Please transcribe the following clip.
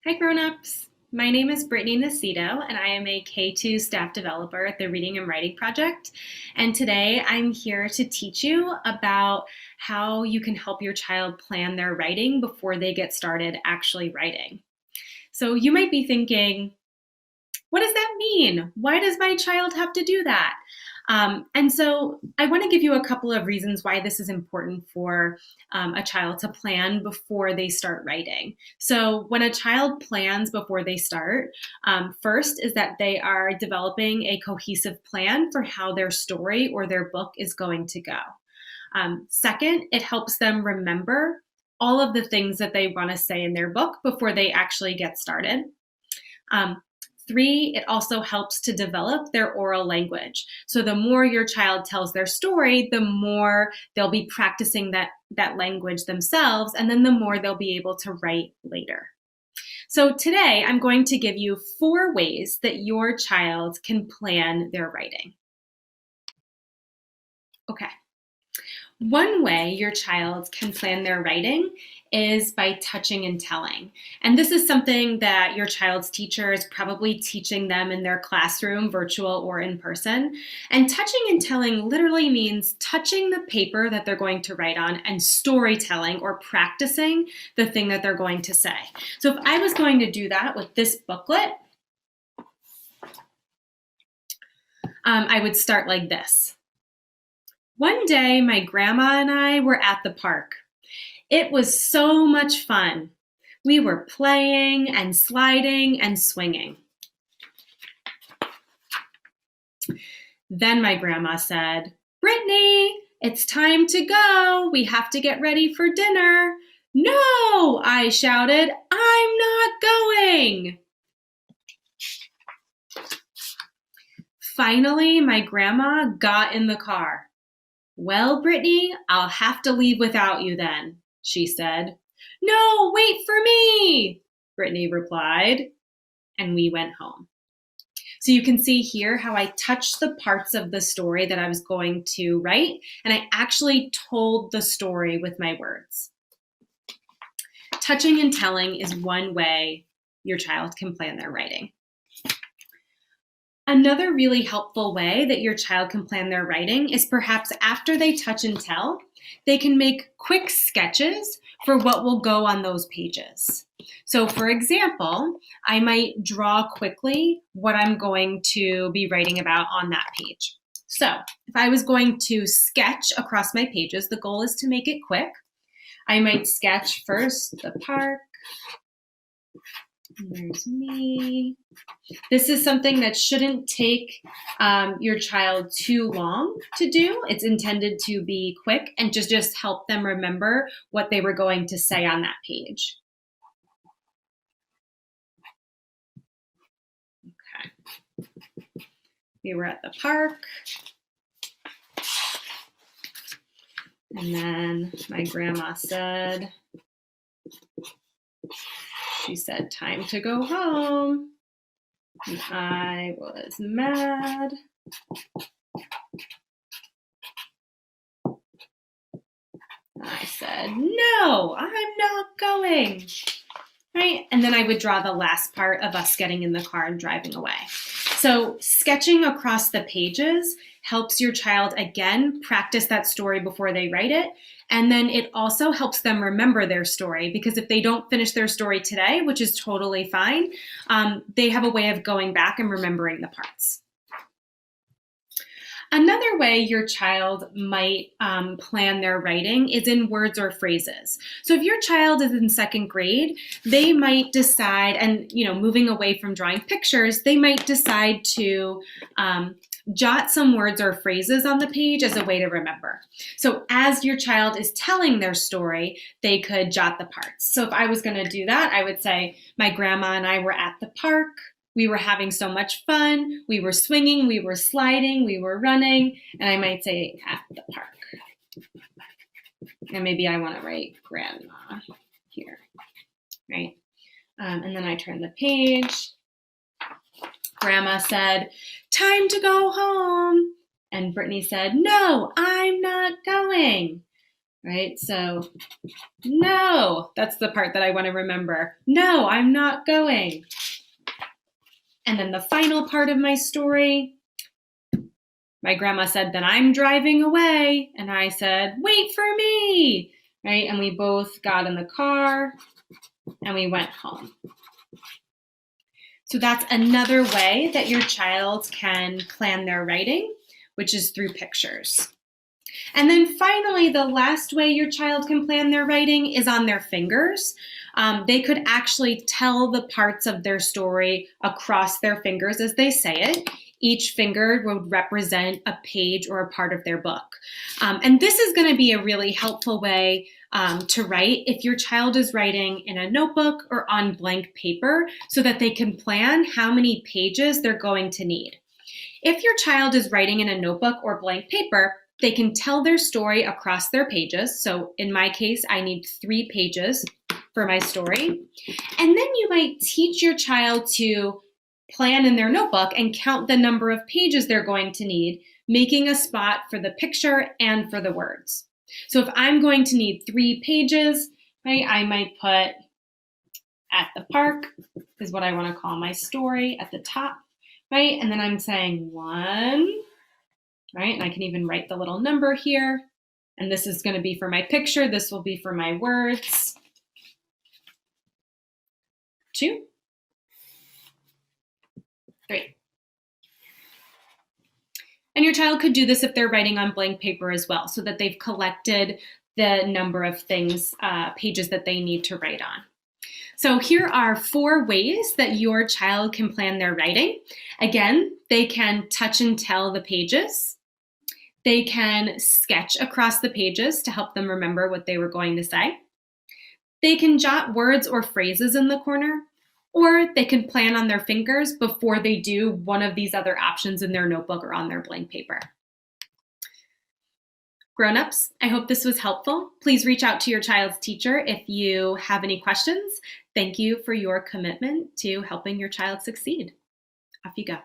Hi grown-ups! My name is Brittany Nacito and I am a K-2 staff developer at the Reading and Writing Project. And today I'm here to teach you about how you can help your child plan their writing before they get started actually writing. So you might be thinking, what does that mean? Why does my child have to do that? And so I want to give you a couple of reasons why this is important for a child to plan before they start writing. So when a child plans before they start, first is that they are developing a cohesive plan for how their story or their book is going to go. Second, it helps them remember all of the things that they want to say in their book before they actually get started. Three, it also helps to develop their oral language. So the more your child tells their story, the more they'll be practicing that language themselves, and then the more they'll be able to write later. So today, I'm going to give you 4 ways that your child can plan their writing. Okay. One way your child can plan their writing is by touching and telling. And this is something that your child's teacher is probably teaching them in their classroom, virtual or in person. And touching and telling literally means touching the paper that they're going to write on and storytelling or practicing the thing that they're going to say. So if I was going to do that with this booklet, I would start like this. One day, my grandma and I were at the park. It was so much fun. We were playing and sliding and swinging. Then my grandma said, "Brittany, it's time to go. We have to get ready for dinner." "No," I shouted, "I'm not going." Finally, my grandma got in the car. "Well, Brittany, I'll have to leave without you then," she said. "No, wait for me," Brittany replied, and we went home. So you can see here how I touched the parts of the story that I was going to write, and I actually told the story with my words. Touching and telling is one way your child can plan their writing. Another really helpful way that your child can plan their writing is perhaps after they touch and tell, they can make quick sketches for what will go on those pages. So for example, I might draw quickly what I'm going to be writing about on that page. So if I was going to sketch across my pages, the goal is to make it quick. I might sketch first the park. There's me. This is something that shouldn't take your child too long to do. It's intended to be quick and just help them remember what they were going to say on that page. Okay. We were at the park. And then my grandma said, she said, "Time to go home." And I was mad. I said, "No, I'm not going." Right? And then I would draw the last part of us getting in the car and driving away. So sketching across the pages helps your child, again, practice that story before they write it. And then it also helps them remember their story, because if they don't finish their story today, which is totally fine, they have a way of going back and remembering the parts. Another way your child might plan their writing is in words or phrases. So if your child is in 2nd grade, they might decide, and moving away from drawing pictures, they might decide to jot some words or phrases on the page as a way to remember. So as your child is telling their story, they could jot the parts. So if I was going to do that, I would say, "My grandma and I were at the park. We were having so much fun. We were swinging, we were sliding, we were running." And I might say, "at the park." And maybe I want to write grandma here, right? And then I turn the page. Grandma said, "Time to go home." And Brittany said, "No, I'm not going." right? So, no, that's the part that I want to remember. No, I'm not going. And then the final part of my story, my grandma said, then I'm driving away. And I said, wait for me, right? And we both got in the car and we went home. So that's another way that your child can plan their writing, which is through pictures. And then finally, the last way your child can plan their writing is on their fingers. They could actually tell the parts of their story across their fingers as they say it. Each finger would represent a page or a part of their book. And this is going to be a really helpful way to write if your child is writing in a notebook or on blank paper so that they can plan how many pages they're going to need. If your child is writing in a notebook or blank paper, they can tell their story across their pages. So in my case, I need 3 pages for my story. And then you might teach your child to plan in their notebook and count the number of pages they're going to need, making a spot for the picture and for the words. So if I'm going to need 3 pages, right, I might put at the park is what I want to call my story at the top, right? And then I'm saying 1, right? And I can even write the little number here. And this is going to be for my picture. This will be for my words. 2, 3. And your child could do this if they're writing on blank paper as well, so that they've collected the number of things, pages that they need to write on. So here are 4 ways that your child can plan their writing. Again, they can touch and tell the pages. They can sketch across the pages to help them remember what they were going to say. They can jot words or phrases in the corner, or they can plan on their fingers before they do one of these other options in their notebook or on their blank paper. Grown-ups, I hope this was helpful. Please reach out to your child's teacher if you have any questions. Thank you for your commitment to helping your child succeed. Off you go.